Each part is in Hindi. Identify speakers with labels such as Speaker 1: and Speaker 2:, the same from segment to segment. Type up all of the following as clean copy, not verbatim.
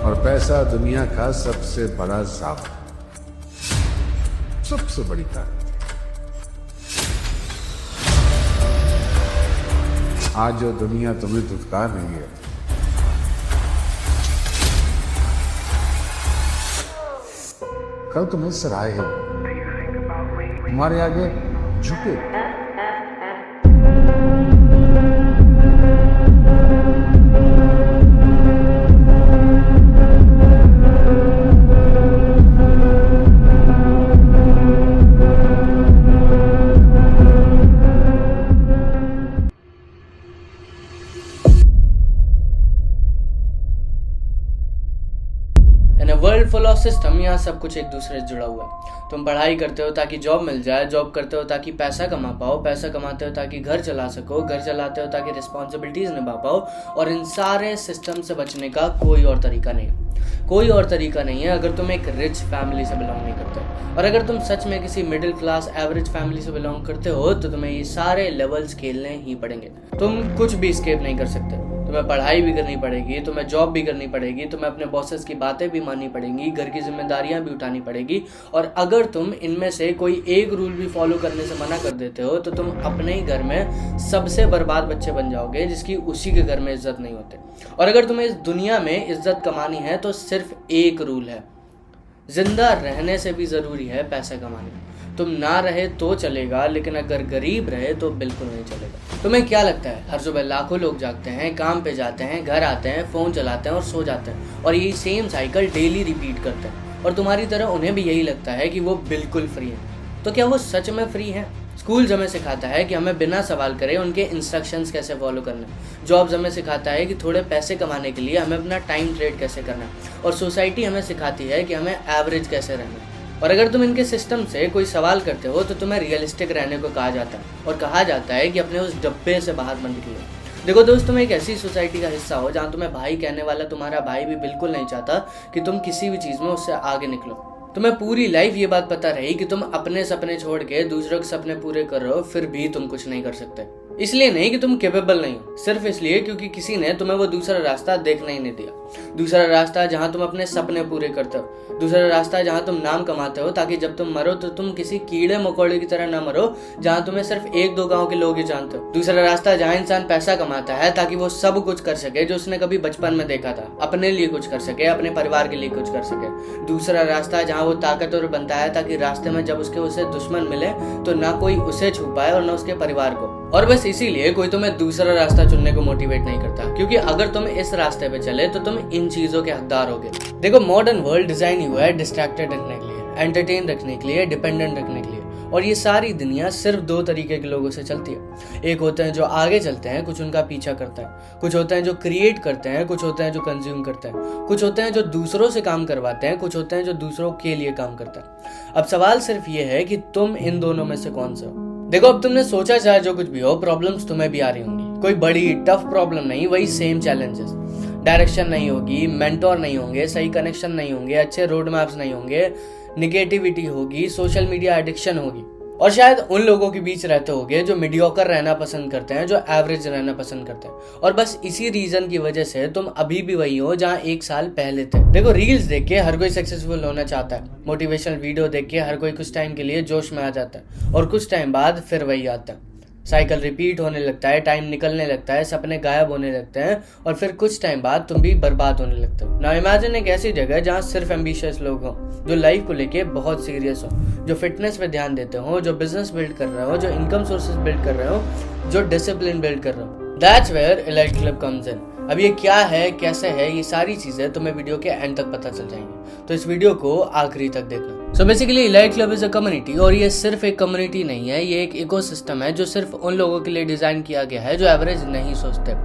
Speaker 1: और पैसा दुनिया का सबसे बड़ा सांप है, सबसे बड़ी ताकत। आज जो दुनिया तुम्हें धुतकार रही है, कल तुम्हें सराहे, तुम्हारे आगे झुके।
Speaker 2: In world full of system, यहाँ सब कुछ एक दूसरे से जुड़ा हुआ है। तुम पढ़ाई करते हो ताकि जॉब मिल जाए, जॉब करते हो ताकि पैसा कमा पाओ, पैसा कमाते हो ताकि घर चला सको, घर चलाते हो ताकि रिस्पॉन्सिबिलिटीज निभा पाओ। और इन सारे सिस्टम से बचने का कोई और तरीका नहीं है, कोई और तरीका नहीं है अगर तुम एक रिच फैमिली से बिलोंग नहीं करते। और अगर तुम सच में किसी मिडिल क्लास एवरेज फैमिली से बिलोंग करते हो तो तुम्हें ये सारे लेवल्स खेलने ही पड़ेंगे। तुम कुछ भी स्केप नहीं कर सकते। तुम्हें पढ़ाई भी करनी पड़ेगी, तुम्हें जॉब भी करनी पड़ेगी, तुम्हें अपने बॉसेस की बातें भी माननी पड़ेंगी, घर की जिम्मेदारियां भी उठानी पड़ेगी। और अगर तुम इनमें से कोई एक रूल भी फॉलो करने से मना कर देते हो तो तुम अपने ही घर में सबसे बर्बाद बच्चे बन जाओगे जिसकी उसी के घर में इज्जत नहीं होती। और अगर तुम्हें इस दुनिया में इज्जत कमानी है तो सिर्फ एक रूल है, जिंदा रहने से भी ज़रूरी है पैसे कमाने। तुम ना रहे तो चलेगा, लेकिन अगर गरीब रहे तो बिल्कुल नहीं चलेगा। तुम्हें क्या लगता है हर सुबह लाखों लोग जागते हैं, काम पे जाते हैं, घर आते हैं, फ़ोन चलाते हैं और सो जाते हैं, और यही सेम साइकिल डेली रिपीट करते हैं। और तुम्हारी तरह उन्हें भी यही लगता है कि वो बिल्कुल फ्री हैं। तो क्या वो सच में फ्री हैं? स्कूल हमें सिखाता है कि हमें बिना सवाल करे उनके इंस्ट्रक्शंस कैसे फॉलो करना है। जॉब्स हमें सिखाता है कि थोड़े पैसे कमाने के लिए हमें अपना टाइम ट्रेड कैसे करना है। और सोसाइटी हमें सिखाती है कि हमें एवरेज कैसे रहना है। और अगर तुम इनके सिस्टम से कोई सवाल करते हो तो तुम्हें रियलिस्टिक रहने को कहा जाता है, और कहा जाता है कि अपने उस डब्बे से बाहर मत निकलो। देखो दोस्त, तुम एक ऐसी सोसाइटी का हिस्सा हो जहाँ तुम्हें भाई कहने वाला तुम्हारा भाई भी बिल्कुल नहीं चाहता कि तुम किसी भी चीज़ में उससे आगे निकलो। तुम्हें पूरी लाइफ ये बात पता रही कि तुम अपने सपने छोड़ के दूसरों के सपने पूरे कर रहे हो, फिर भी तुम कुछ नहीं कर सकते। इसलिए नहीं कि तुम कैपेबल नहीं हो, सिर्फ इसलिए क्योंकि किसी ने तुम्हें वो दूसरा रास्ता देखना ही नहीं दिया। दूसरा रास्ता जहाँ तुम अपने सपने पूरे करते हो, दूसरा रास्ता जहाँ तुम नाम कमाते हो ताकि जब तुम मरो तो तुम किसी कीड़े मकोड़े की तरह ना मरो जहाँ तुम्हें सिर्फ एक दो गांव के लोग ही जानते हो। दूसरा रास्ता जहाँ इंसान पैसा कमाता है ताकि वो सब कुछ कर सके जो उसने कभी बचपन में देखा था, अपने लिए कुछ कर सके, अपने परिवार के लिए कुछ कर सके। दूसरा रास्ता जहाँ वो ताकतवर बनता है ताकि रास्ते में जब उसे दुश्मन मिले तो ना कोई उसे छू पाए और ना उसके परिवार को। और बस इसीलिए कोई तुम्हें दूसरा रास्ता चुनने को मोटिवेट नहीं करता, क्योंकि अगर तुम इस रास्ते पे चले तो तुम इन चीजों के हकदार होगे। देखो, मॉडर्न वर्ल्ड डिजाइन हुआ है डिस्ट्रैक्टेड रखने के लिए, एंटरटेन रखने के लिए, डिपेंडेंट रखने के लिए। और ये सारी दुनिया सिर्फ दो तरीके के लोगों से चलती है। एक होते हैं जो आगे चलते हैं, कुछ उनका पीछा करता है। कुछ होते हैं जो क्रिएट करते हैं, कुछ होते हैं जो कंज्यूम करते हैं। कुछ होते हैं जो दूसरों से काम करवाते हैं, कुछ होते हैं जो दूसरों के लिए काम करते हैं। अब सवाल सिर्फ ये है कि तुम इन दोनों में से कौन से हो। देखो, अब तुमने सोचा चाहे जो कुछ भी हो, प्रॉब्लम्स तुम्हें भी आ रही होंगी। कोई बड़ी टफ प्रॉब्लम नहीं, वही सेम चैलेंजेस। डायरेक्शन नहीं होगी, मेंटोर नहीं होंगे, सही कनेक्शन नहीं होंगे, अच्छे रोड मैप्स नहीं होंगे, निगेटिविटी होगी, सोशल मीडिया एडिक्शन होगी। और शायद उन लोगों के बीच रहते होगे जो मीडियोकर रहना पसंद करते हैं, जो एवरेज रहना पसंद करते हैं। और बस इसी रीजन की वजह से तुम अभी भी वही हो जहाँ एक साल पहले थे। देखो, रील्स देख के हर कोई सक्सेसफुल होना चाहता है, मोटिवेशनल वीडियो देख के हर कोई कुछ टाइम के लिए जोश में आ जाता है, और कुछ टाइम बाद फिर वही आता है। साइकिल रिपीट होने लगता है, टाइम निकलने लगता है, सपने गायब होने लगते हैं, और फिर कुछ टाइम बाद तुम भी बर्बाद होने लगते हो। नाउ इमेजिन एक ऐसी जगह जहाँ सिर्फ एम्बिशियस लोग हों, जो लाइफ को लेके बहुत सीरियस हो, जो फिटनेस पे ध्यान देते हो, जो बिजनेस बिल्ड कर रहे हो, जो इनकम सोर्सेज बिल्ड कर रहे हो, जो डिसिप्लिन बिल्ड कर रहे हो। That's where elite club comes in. अब ये क्या है, कैसे है, ये सारी चीजें तुम्हें वीडियो के एंड तक पता चल जाएंगी, तो इस वीडियो को आखिरी तक देखना। So basically elite club is a community, और ये सिर्फ एक कम्युनिटी नहीं है, ये एक इकोसिस्टम है जो सिर्फ उन लोगों के लिए डिजाइन किया गया है जो एवरेज नहीं सोचते।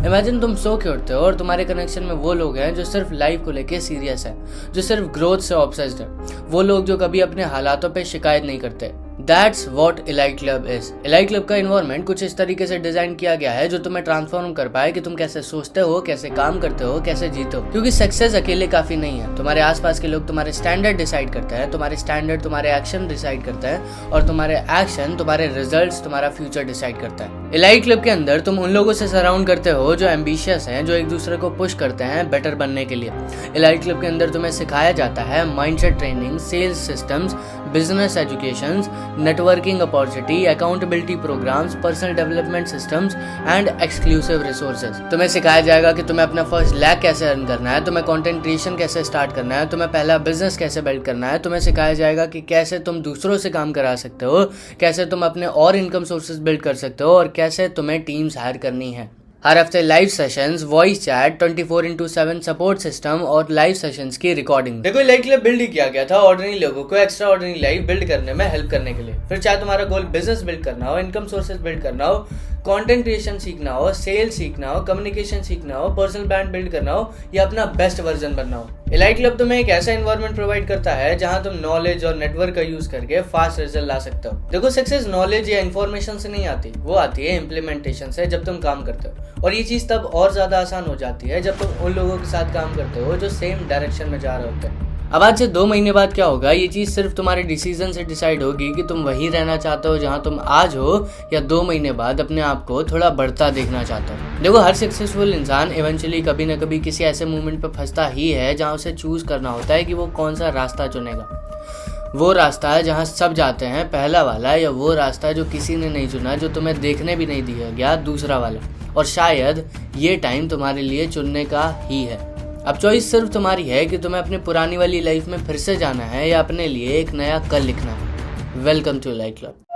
Speaker 2: इमेजिन तुम सो के उठते हो और तुम्हारे कनेक्शन में वो लोग हैं जो सिर्फ लाइफ को लेके सीरियस है, जो सिर्फ ग्रोथ से ऑब्सेस्ड है, वो लोग जो कभी अपने हालातों पे शिकायत नहीं करते। That's what elite club is. Elite club का इन्वायरमेंट कुछ इस तरीके से डिजाइन किया गया है जो तुम्हें ट्रांसफॉर्म कर पाए कि तुम कैसे सोचते हो, कैसे काम करते हो, कैसे जीते हो। क्योंकि सक्सेस अकेले काफी नहीं है, तुम्हारे आसपास के लोग तुम्हारे स्टैंडर्ड डिसाइड करते हैं, तुम्हारे स्टैंडर्ड तुम्हारे एक्शन डिसाइड करता है, और तुम्हारे एक्शन तुम्हारे रिजल्ट्स तुम्हारा फ्यूचर डिसाइड करता है। एलाइट क्लब के अंदर तुम उन लोगों से सराउंड करते हो जो एम्बिशियस हैं, जो एक दूसरे को पुश करते हैं बेटर बनने के लिए। एलाइट क्लब के अंदर तुम्हें सिखाया जाता है mindset training, sales systems, business educations, networking opportunity, accountability programs, personal development systems and exclusive resources. तुम्हें सिखाया जाएगा कि तुम्हें अपना फर्स्ट लैक कैसे अर्न करना है, तुम्हें कंटेंट क्रिएशन कैसे स्टार्ट करना है, तुम्हें पहला बिजनेस कैसे बिल्ड करना है। तुम्हें सिखाया जाएगा कि कैसे तुम दूसरों से काम करा सकते हो, कैसे तुम अपने और इनकम सोर्सेज बिल्ड कर सकते हो और कैसे तुम्हें टीम्स हायर करनी है। हर हफ्ते live sessions, voice chat, 24/7 support system और लाइव सेशंस की रिकॉर्डिंग। देखो एलाइट क्लब बिल्ड ही किया गया था ऑर्डिनरी लोगों को एक्स्ट्रा ऑर्डिनरी लाइफ बिल्ड करने में हेल्प करने के लिए। फिर चाहे तुम्हारा गोल बिजनेस बिल्ड करना हो, इनकम सोर्सेज बिल्ड करना हो, कंटेंट क्रिएशन सीखना हो, सेल्स सीखना हो, कम्युनिकेशन सीखना हो, पर्सनल ब्रांड बिल्ड करना हो या अपना बेस्ट वर्जन बनना हो, एलाइट क्लब तुम्हें एक ऐसा एनवायरनमेंट प्रोवाइड करता है जहां तुम नॉलेज और नेटवर्क का यूज करके फास्ट रिजल्ट ला सकते हो। देखो सक्सेस नॉलेज या इन्फॉर्मेशन से नहीं आती, वो आती है इम्प्लीमेंटेशन से, जब तुम काम करते हो। और ये चीज तब और ज्यादा आसान हो जाती है जब तुम उन लोगों के साथ काम करते हो जो सेम डायरेक्शन में जा रहे होते हैं। अब आज से 2 महीने बाद क्या होगा, ये चीज़ सिर्फ तुम्हारे डिसीजन से डिसाइड होगी कि तुम वहीं रहना चाहते हो जहां तुम आज हो या 2 महीने बाद अपने आप को थोड़ा बढ़ता देखना चाहते हो। देखो हर सक्सेसफुल इंसान इवेंचुअली कभी ना कभी किसी ऐसे मोमेंट पे फंसता ही है जहां उसे चूज करना होता है कि वो कौन सा रास्ता चुनेगा। वो रास्ता है जहां सब जाते हैं, पहला वाला, या वो रास्ता जो किसी ने नहीं चुना, जो तुम्हें देखने भी नहीं दिया गया, दूसरा वाला। और शायद ये टाइम तुम्हारे लिए चुनने का ही है। अब चॉइस सिर्फ तुम्हारी है कि तुम्हें अपनी पुरानी वाली लाइफ में फिर से जाना है या अपने लिए एक नया कल लिखना है। Welcome to elite club.